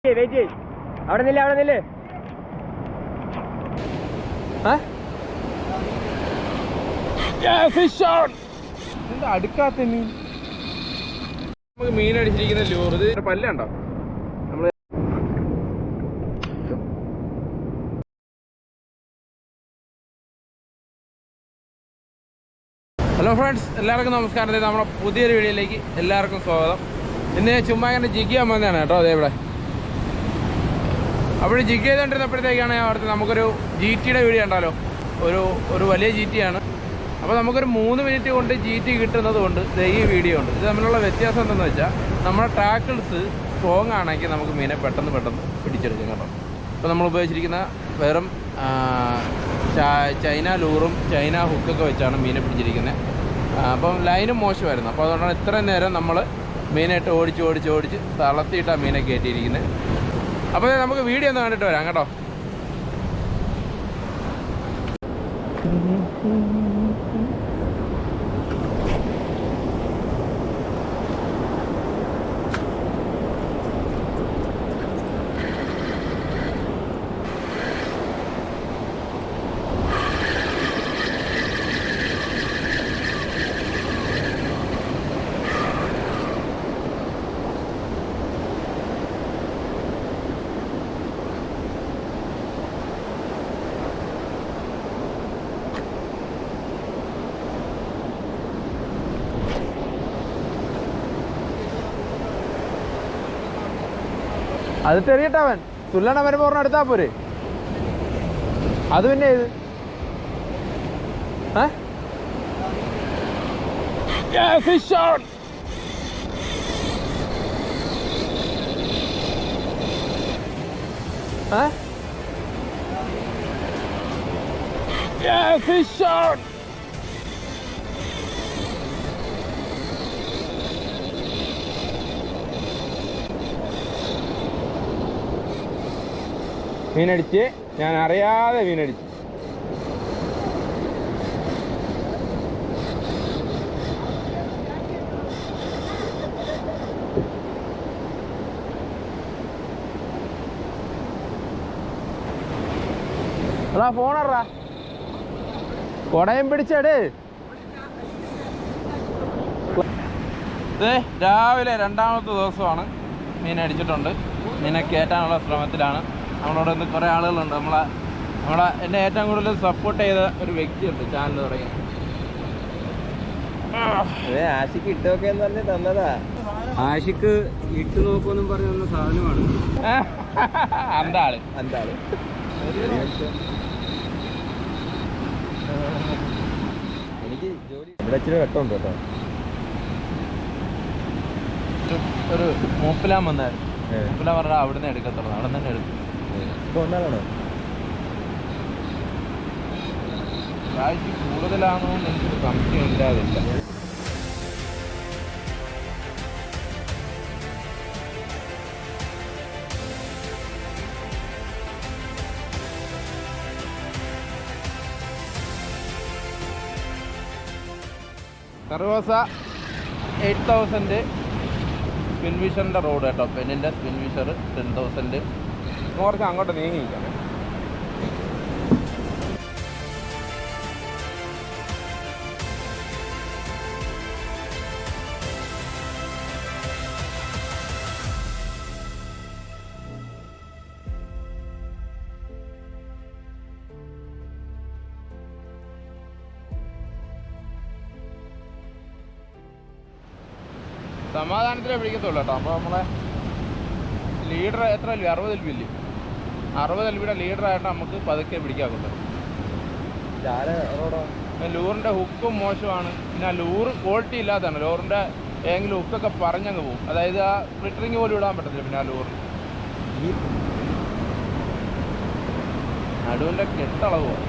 Wait അവിടെ നില്ലേ എന്താ അടുക്കാത്ത മീൻ? നമുക്ക് മീൻ അടിച്ചിരിക്കുന്ന ലൂർ ഇത് പല്ലുണ്ടോ? നമ്മള് ഹലോ ഫ്രണ്ട്സ്, എല്ലാവർക്കും നമസ്കാരം. നമ്മുടെ പുതിയൊരു വീഡിയോയിലേക്ക് എല്ലാവർക്കും സ്വാഗതം. ഇന്ന് ചുമ്മാ ഇങ്ങനെ ജിഗ് ചെയ്യാൻ വന്നതാണ് കേട്ടോ. അതേ ഇവിടെ അപ്പോൾ ജിഗ് ചെയ്തുകൊണ്ടിരുന്നപ്പോഴത്തേക്കാണ് അവിടുത്തെ നമുക്കൊരു GT വീഡിയോ ഉണ്ടല്ലോ. ഒരു വലിയ GT ആണ്. അപ്പോൾ നമുക്കൊരു 3 മിനിറ്റ് കൊണ്ട് GT കിട്ടുന്നത് കൊണ്ട് ഈ വീഡിയോ ഉണ്ട്. ഇത് തമ്മിലുള്ള വ്യത്യാസം എന്തെന്ന് വെച്ചാൽ നമ്മുടെ ടാക്കിൾസ് സ്ട്രോങ് ആണെങ്കിൽ നമുക്ക് മീനെ പെട്ടെന്ന് പിടിച്ചെടുക്കും കേട്ടോ. ഇപ്പോൾ നമ്മൾ ഉപയോഗിച്ചിരിക്കുന്ന വെറും ചൈന ലൂറും ചൈന ഹുക്കൊക്കെ വെച്ചാണ് മീനെ പിടിച്ചിരിക്കുന്നത്. അപ്പം ലൈനും മോശമായിരുന്നു. അപ്പോൾ അതുകൊണ്ടാണ് ഇത്രയും നേരം നമ്മൾ മീനായിട്ട് ഓടിച്ച് തളർത്തിയിട്ടാണ് മീനെ കയറ്റിയിരിക്കുന്നത്. അപ്പോൾ നമുക്ക് വീഡിയോ ഒന്ന് കണ്ടിട്ട് വരാം കേട്ടോ. അത് തെറിയിട്ടവൻ തുല്ലണ വരുമ്പോൾ പറഞ്ഞ എടുത്താൽ പോരെ. അത് പിന്നെ ഇത് ഫിഷ് ഓൺ. Fish on. മീനടിച്ച്, ഞാൻ അറിയാതെ മീനടിച്ച്. അതാ ഫോണറാ കൊടയും പിടിച്ചെട്. രാവിലെ 2ാമത്തെ ദിവസമാണ്. മീനടിച്ചിട്ടുണ്ട്. മീനെ കയറ്റാനുള്ള ശ്രമത്തിലാണ്. നമ്മളോട് ഇന്ന് കുറേ ആളുകളുണ്ട്. എന്നെ ഏറ്റവും കൂടുതൽ സപ്പോർട്ട് ചെയ്ത ഒരു വ്യക്തിയുണ്ട് ചാനൽ തുടങ്ങി. ആഷിക്ക് ഇട്ടൊക്കെ എന്ന് പറഞ്ഞ് തന്നതാ. ആഷിക്ക് ഇട്ട് നോക്കുമെന്നും പറഞ്ഞ സാധനമാണ്. അന്താള് എനിക്ക് ജോലി ഇവിടെ ഇച്ചിരി വെട്ടമുണ്ട് കേട്ടോ. ഒരു മൂപ്പിലാൻ വന്നായിരുന്നു. മൂപ്പിലാൻ പറഞ്ഞാൽ അവിടെ നിന്ന് എടുക്കത്തുള്ളൂ. അവിടെ തന്നെ എടുക്കും. ഒന്നാണോ കാഴ്ച കൂടുതലാണോ എന്ന് എനിക്കൊരു സംശയം ഇല്ലാതില്ല. കർവോസ 8000 സ്പിൻവിഷറിൻ്റെ റോഡ് കേട്ടോ. പെന്നിൻ്റെ സ്പിൻവിഷർ 10,000. കുറച്ച് അങ്ങോട്ട് നീങ്ങിയിരിക്കണം. സമാധാനത്തിലേ പിടിക്കത്തുള്ളൂ കേട്ടോ. അപ്പോൾ നമ്മളെ ലീഡർ എത്ര അല്ലേ? 60 LB ഇല്ലേ? 60 LBയുടെ ലീഡറായിട്ട് നമുക്ക് പതുക്കെ പിടിക്കാറുണ്ട്. ലൂറിൻ്റെ ഹുക്കും മോശമാണ്. പിന്നെ ലൂർ ക്വാളിറ്റി ഇല്ലാത്തതാണ്. ലൂറിൻ്റെ ഏതെങ്കിലും ഹുക്കൊക്കെ പറഞ്ഞങ്ങ് പോകും. അതായത് ആ സ്പ്ലിറ്ററിങ് പോലും ഇടാൻ പറ്റത്തില്ല. പിന്നെ ആ ലൂറിന് നടുവിൻ്റെ കെട്ടളവാണ്.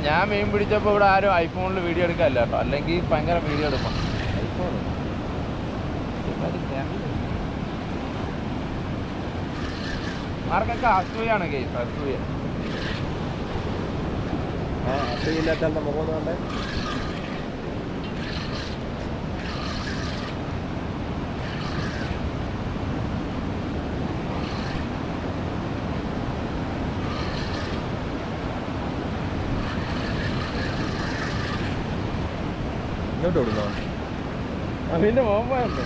ഞാൻ മീൻ പിടിച്ചപ്പോൾ ഇവിടെ ആരും ഐഫോണിൽ വീഡിയോ എടുക്കാനില്ല കേട്ടോ. അല്ലെങ്കിൽ ഭയങ്കര വീഡിയോ എടുക്കണം. ഐഫോൺ മാർക്കൊക്കെ അസൂയാണ്. കേസ് അസൂയ. അസൂയില്ലാത്ത മുഖം കൊണ്ട് അങ്ങോട്ട് ഓടുന്നോ? അതിന്റെ മോമ്പുണ്ട്.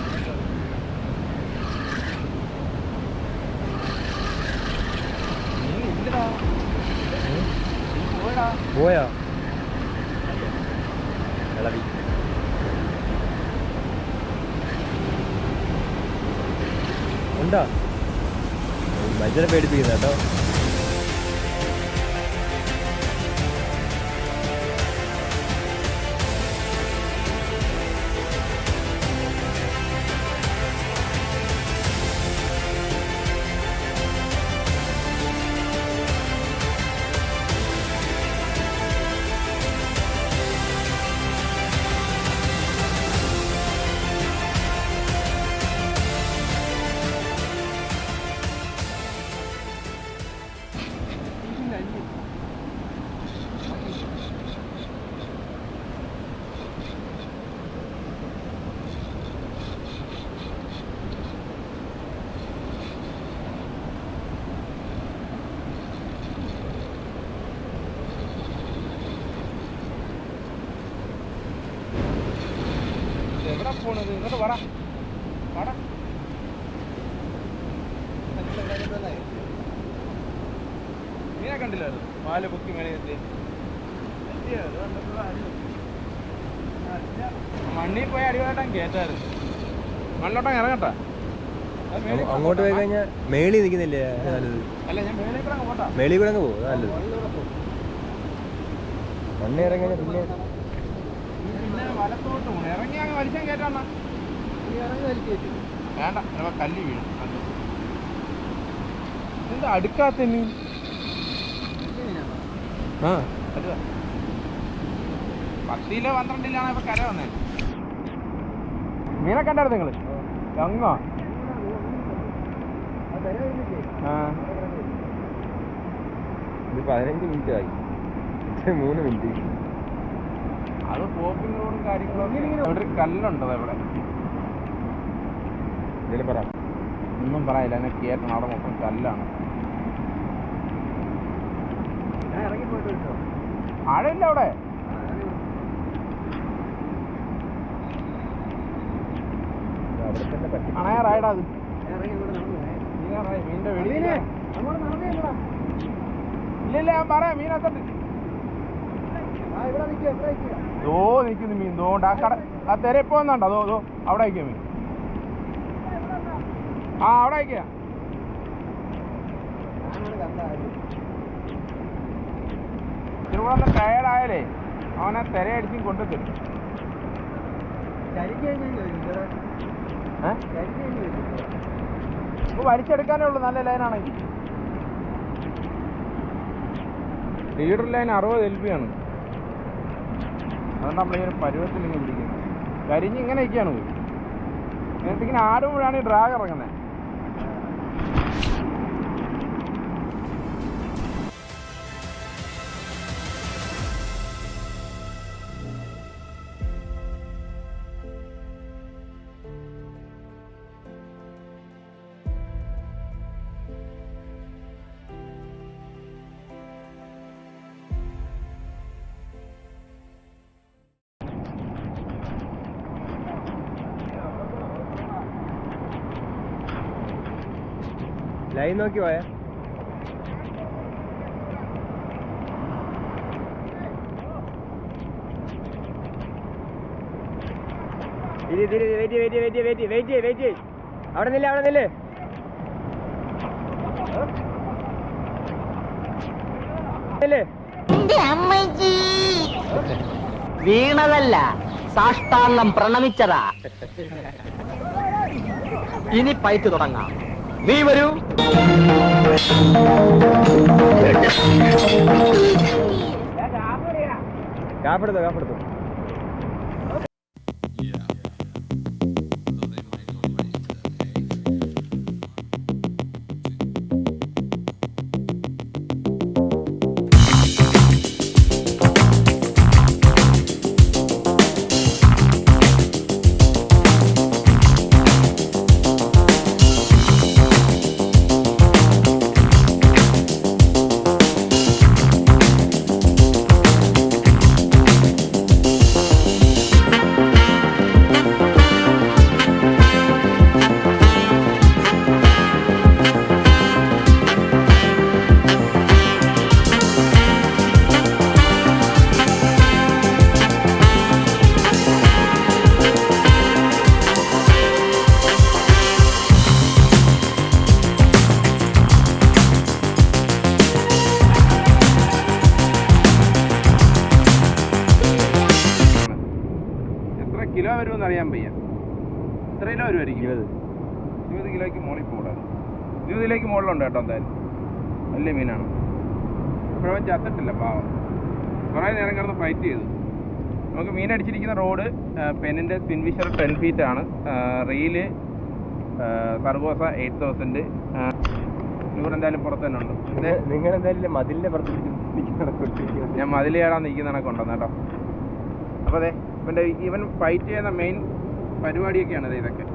പോയാ ഇളവി. ഉണ്ടോ? മനുഷ്യനെ പേടിപ്പിക്കുന്ന കേട്ടോ. എവിടെ പോണത്? ഇങ്ങോട്ട് പറ. മീനെ കണ്ടില്ലായിരുന്നു? പാല് പൊക്കി മേളിയെത്തി. മണ്ണിൽ പോയി അടിവാട്ടം കേട്ടായിരുന്നു. മണ്ണിലോട്ടം ഇറങ്ങട്ടാ. അങ്ങോട്ട് പോയി കഴിഞ്ഞാൽ മേളി നിൽക്കുന്നില്ലേ നല്ലത്? അല്ല, ഞാൻ മേളിൽ കൂടെ അങ്ങ് പോട്ടാ. മേളി കൂടെ അങ്ങ് പോകും നല്ലത്. മണ്ണി ഇറങ്ങി പിന്നെ വലത്തോട്ട് പോകണം. ഇറങ്ങി അങ്ങ് വലിച്ചാൽ കേട്ടാ. വേണ്ട, കല്ല് വീഴും. എന്താ അടുക്കാത്ത മീൻ? ആ, 10 കിലോ 12 കിലോ ആണ് ഇപ്പൊ കര വന്നേ. മീനെ കണ്ടായിരുന്നു നിങ്ങള്? അങ്ങോ? ആ, ഇത് 15 മിനിറ്റ് ആയി. 3 മിനിറ്റ്. അത് പോപ്പിംഗ് റോഡും കാര്യങ്ങളും. അവിടെ ഒരു കല്ലുണ്ടോ ഇവിടെ? ഇതിലും പറ. ഒന്നും പറയില്ല, എന്നെ കേട്ടണം. അവിടെ മൊത്തം കല്ലാണ്. ആഴയില്ല അവിടെ. അണയാറായടാ അത്. മീൻ്റെ വെടി. ഇല്ലില്ല, ഞാൻ പറയാം. മീനകത്തോട്ട് ദോ നിൽക്കുന്നു മീൻ. ദോണ്ട് ആ കട ആ തെര ഇപ്പൊ വന്നുണ്ടോ? അതോ അവിടെ അയക്കുക മീൻ. ആ, അവിടെ അയക്കുക. ഇവിടെ ഒന്ന് ടയർഡായാലേ അവനെ തിരയടിച്ചും കൊണ്ടു തരും. ഇപ്പൊ വലിച്ചെടുക്കാനേ ഉള്ളൂ. നല്ല ലൈനാണെങ്കിൽ. ലീഡർ ലൈൻ 60 LP ആണ്. അതുകൊണ്ട് നമ്മളീ ഒരു പരുവത്തിൽ ഇങ്ങനെ പിടിക്കുന്നത്. കരിഞ്ഞ് ഇങ്ങനെയൊക്കെയാണ് പോയി. എന്നിട്ട് ഇങ്ങനെ ആടുമ്പോഴാണ് ഈ ഡ്രാഗ് ഇറങ്ങുന്നത്. ലൈൻ നോക്കി പോയാ വെയിറ്റ്. അവിടെ നില്ലേ. വീണതല്ല, സാഷ്ടാംഗം പ്രണമിച്ചതാ. ഇനി പൈറ്റ് തുടങ്ങാം. നീ വരൂ. കാപ്പെടുത്തു. വരുമായിരിക്കും. 20 കിലോയ്ക്ക് മുകളിൽ പോകണം. 20 കിലോയ്ക്ക് മുകളിലുണ്ട് കേട്ടോ. എന്തായാലും വലിയ മീനാണ്. അപ്പോഴവൻ ചത്തിട്ടില്ല പാവം. കുറേ നേരം കിടന്ന് ഫൈറ്റ് ചെയ്തു. നമുക്ക് മീൻ അടിച്ചിരിക്കുന്ന റോഡ് പെന്നിൻ്റെ സ്പിൻഫിഷർ 10 feet ആണ്. റീല് സർഗോസ 8000. ഇവിടെ എന്തായാലും പുറത്ത് തന്നെ ഉണ്ട്. നിങ്ങൾ എന്തായാലും മതിലിന്റെ പുറത്ത് ഞാൻ മതിൽ കയറാൻ നിൽക്കുന്ന കണക്കുണ്ടെന്ന് കേട്ടോ. അപ്പോൾ അതെ ഇവൻ്റെ ഇവൻ ഫൈറ്റ് ചെയ്യുന്ന മെയിൻ പരിപാടിയൊക്കെയാണ് ഇതൊക്കെ.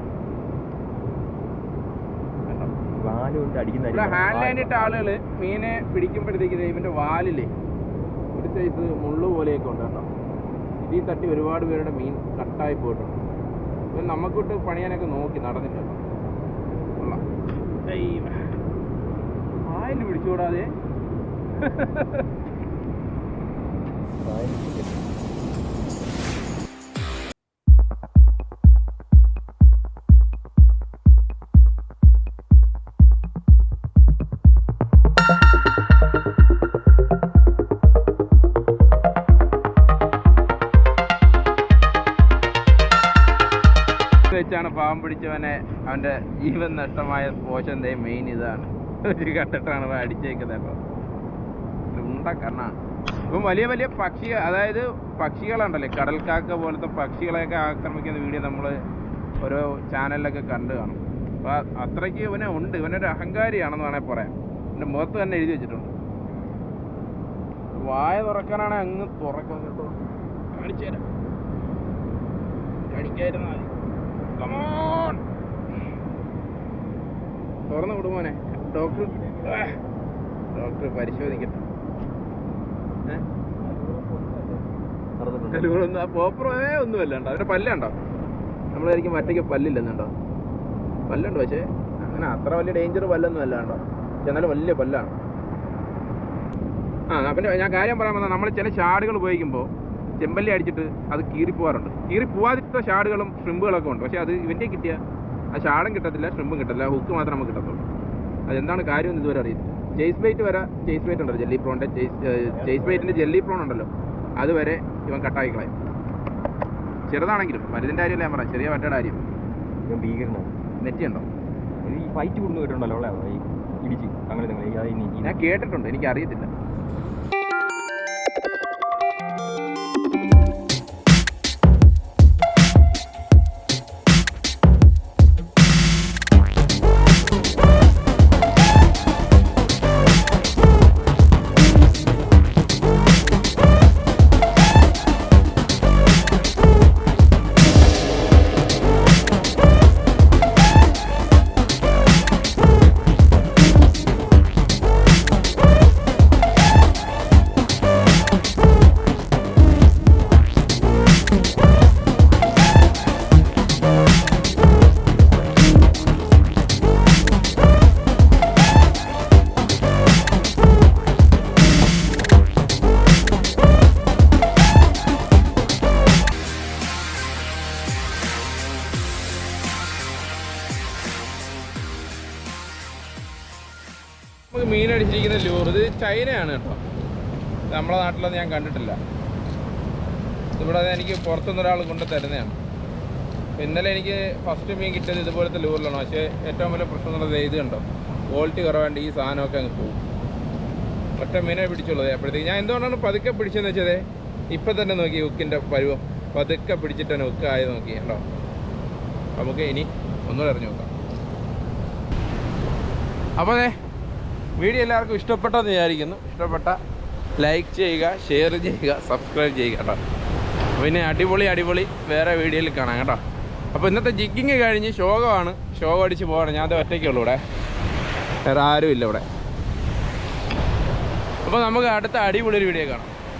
ഇവിടെ ഹാൻഡ് ലൈനിട്ട് ആളുകൾ മീനെ പിടിക്കുമ്പോഴത്തേക്ക് ഇവൻ്റെ വാലില് ഒരു സൈസ് മുള്ളു പോലെയൊക്കെ ഉണ്ട് കേട്ടോ. ഇതിൽ തട്ടി ഒരുപാട് പേരുടെ മീൻ കട്ടായി പോയിട്ടുണ്ട്. ഇവൻ നമുക്കിട്ട് പണിയാനൊക്കെ നോക്കി നടന്നില്ല. ആയില് പിടിച്ചുകൂടാതെ വെച്ചാണ് പാവം പിടിച്ചവനെ അവൻ്റെ ജീവൻ നഷ്ടമായ പോഷൻ്റെ മെയിൻ ഇതാണ്. ഒരു കണ്ടിട്ടാണ് അടിച്ചേക്കുന്നത് കേട്ടോ. ഉണ്ട കണ്ണാണ്. ഇപ്പം വലിയ വലിയ പക്ഷികൾ, അതായത് പക്ഷികളുണ്ടല്ലേ, കടൽക്കാക്ക പോലത്തെ പക്ഷികളെയൊക്കെ ആക്രമിക്കുന്ന വീഡിയോ നമ്മൾ ഓരോ ചാനലിലൊക്കെ കണ്ടു കാണും. അപ്പോൾ അത്രയ്ക്ക് ഇവനെ ഉണ്ട്. ഇവനൊരു അഹങ്കാരിയാണെന്ന് വേണമെങ്കിൽ പറയാം. എൻ്റെ മുഖത്ത് തന്നെ എഴുതി വെച്ചിട്ടുണ്ട്. വായ തുറക്കാനാണ് അങ്ങ് തുറക്കും കേട്ടോ. കാണിച്ചു തരാം. കടിക്കായിരുന്നാൽ തുറന്നു വിടുമോനെ. ഡോക്ടർ പരിശോധിക്കട്ടെ. പോപ്പറേ ഒന്നുമല്ല ഉണ്ടോ. അവൻ്റെ പല്ലുണ്ടോ? നമ്മളായിരിക്കും മറ്റേക്ക് പല്ലില്ലെന്നുണ്ടോ. പല്ലുണ്ട്, പക്ഷേ അങ്ങനെ അത്ര വലിയ ഡേഞ്ചർ പല്ലൊന്നും അല്ല കേട്ടോ. എന്നാലും വലിയ പല്ലാണ്. പിന്നെ ഞാൻ കാര്യം പറയാൻ വന്നാൽ നമ്മൾ ചില ഷാഡുകൾ ഉപയോഗിക്കുമ്പോൾ ചെമ്പല്ലി അടിച്ചിട്ട് അത് കീറിപ്പോവാറുണ്ട്. കീറിപ്പോവാതിട്ട ഷാഡുകളും ഷ്രിമ്പുകളൊക്കെ ഉണ്ട്. പക്ഷേ അത് ഇവൻ്റെ കിട്ടിയ ആ ഷാഡും കിട്ടത്തില്ല, ഷ്രിമ്പും കിട്ടില്ല, ഹുക്ക് മാത്രം നമുക്ക് കിട്ടത്തുള്ളൂ. അതെന്താണ് കാര്യം ഇതുവരെ അറിയില്ല. ചേസ് ബൈറ്റ് വരെ, ചേസ് ബൈറ്റ് ഉണ്ടല്ലോ ജെല്ലി പ്രോണിൻ്റെ, ചേസ് ബൈറ്റിൻ്റെ ജെല്ലി പ്രോൺ ഉണ്ടല്ലോ, അതുവരെ ഇവൻ കട്ടായി കളയും. ചെറുതാണെങ്കിലും വലുതിൻ്റെ കാര്യമല്ല ഞാൻ പറയാം, ചെറിയ വറ്റയുടെ കാര്യം. നെറ്റിയുണ്ടോ? ഈ ഫൈറ്റ് കൊടുന്ന് കേട്ടിട്ടുണ്ടല്ലോ ഇടിച്ച് അങ്ങനെ. ഞാൻ കേട്ടിട്ടുണ്ട്, എനിക്കറിയത്തില്ല. നമുക്ക് മീൻ അടിച്ചിരിക്കുന്ന ലൂർ ഇത് ചൈനയാണ് കേട്ടോ. നമ്മളെ നാട്ടിലൊന്നും ഞാൻ കണ്ടിട്ടില്ല. ഇവിടെ എനിക്ക് പുറത്തുനിന്ന് ഒരാൾ കൊണ്ട് തരുന്നതാണ്. ഇന്നലെ എനിക്ക് ഫസ്റ്റ് മീൻ കിട്ടിയത് ഇതുപോലത്തെ ലൂറിലാണ്. പക്ഷേ ഏറ്റവും വലിയ പ്രശ്നം എന്നുള്ളത് ഇത് കണ്ടോ, ക്വാളിറ്റി കുറവാണ്ട് ഈ സാധനമൊക്കെ അങ്ങ് പോകും. ഒറ്റ മീനെ പിടിച്ചുള്ളത്. അപ്പോഴത്തേക്ക് ഞാൻ എന്തുകൊണ്ടാണ് പതുക്കെ പിടിച്ചതെന്ന് വെച്ചത്, ഇപ്പം തന്നെ നോക്കി ഹുക്കിൻ്റെ പരുവം പതുക്കെ പിടിച്ചിട്ട് തന്നെ ഹുക്കായി നോക്കി കേട്ടോ. നമുക്ക് ഇനി ഒന്നുകൂടെ അറിഞ്ഞു നോക്കാം. അപ്പോൾ അതെ വീഡിയോ എല്ലാവർക്കും ഇഷ്ടപ്പെട്ടെന്ന് വിചാരിക്കുന്നു. ഇഷ്ടപ്പെട്ട ലൈക്ക് ചെയ്യുക, ഷെയർ ചെയ്യുക, സബ്സ്ക്രൈബ് ചെയ്യുക കേട്ടോ. പിന്നെ അടിപൊളി വേറെ വീഡിയോയിൽ കാണാം കേട്ടോ. അപ്പോൾ ഇന്നത്തെ ജിഗ്ഗിങ് കഴിഞ്ഞ് ശോകമാണ്. ശോകം അടിച്ച് പോകണം. ഞാൻ അത് ഒറ്റയ്ക്കുള്ളൂ ഇവിടെ, വേറെ ആരും ഇല്ല ഇവിടെ. അപ്പോൾ നമുക്ക് അടുത്ത അടിപൊളി ഒരു വീഡിയോ കാണാം.